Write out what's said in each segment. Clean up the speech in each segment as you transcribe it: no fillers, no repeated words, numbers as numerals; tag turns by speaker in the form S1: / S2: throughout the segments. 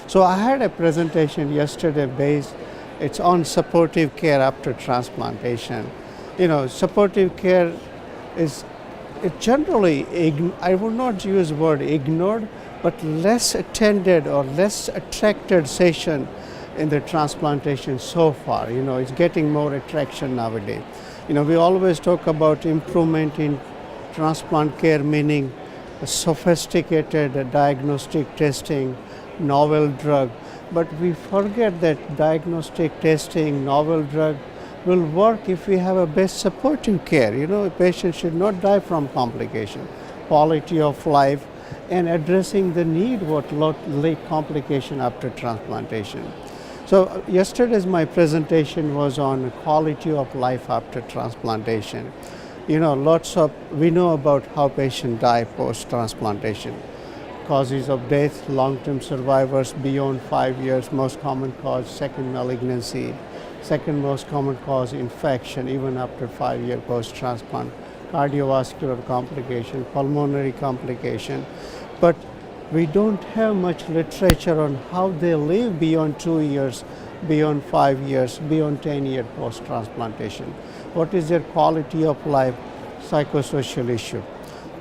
S1: So I had a presentation yesterday it's on supportive care after transplantation. Supportive care is generally, I would not use the word ignored, but less attended or less attracted session in the transplantation so far. It's getting more attraction nowadays. We always talk about improvement in transplant care, meaning sophisticated diagnostic testing, novel drug, but we forget that diagnostic testing, novel drug will work if we have a best supportive care. A patient should not die from complication, quality of life, and addressing the need what late complication after transplantation. So yesterday's my presentation was on quality of life after transplantation. We know about how patients die post-transplantation. Causes of death, long-term survivors beyond 5 years, most common cause, second malignancy, second most common cause, infection even after 5 years post-transplant, cardiovascular complication, pulmonary complication. But we don't have much literature on how they live beyond 2 years, beyond 5 years, beyond 10 years post-transplantation. What is their quality of life, psychosocial issue?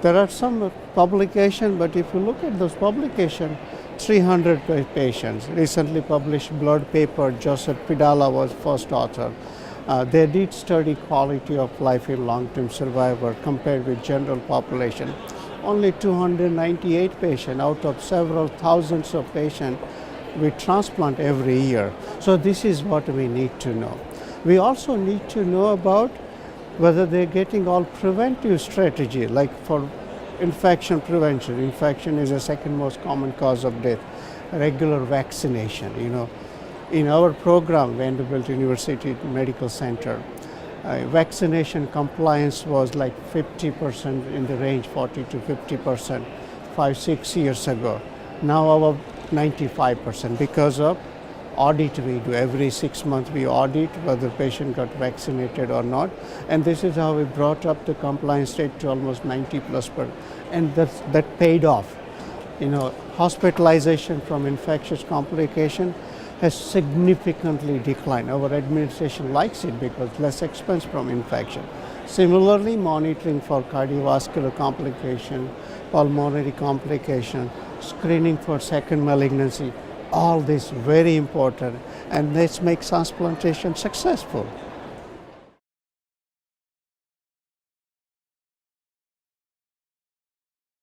S1: There are some publications, but if you look at those publications, 300 patients, recently published Blood paper, Joseph Pidala was first author. They did study quality of life in long-term survivor compared with general population. Only 298 patients out of several thousands of patients we transplant every year. So this is what we need to know. We also need to know about whether they're getting all preventive strategy, like for infection prevention. Infection is the second most common cause of death. Regular vaccination, In our program, Vanderbilt University Medical Center, vaccination compliance was like 50% in the range, 40 to 50%, 5-6 years ago. Now about 95% because of audit we do. Every 6 months we audit whether the patient got vaccinated or not. And this is how we brought up the compliance rate to almost 90+%. And that paid off. Hospitalization from infectious complication has significantly declined. Our administration likes it because less expense from infection. Similarly, monitoring for cardiovascular complication, pulmonary complication, screening for second malignancy, all this very important, and this makes transplantation successful.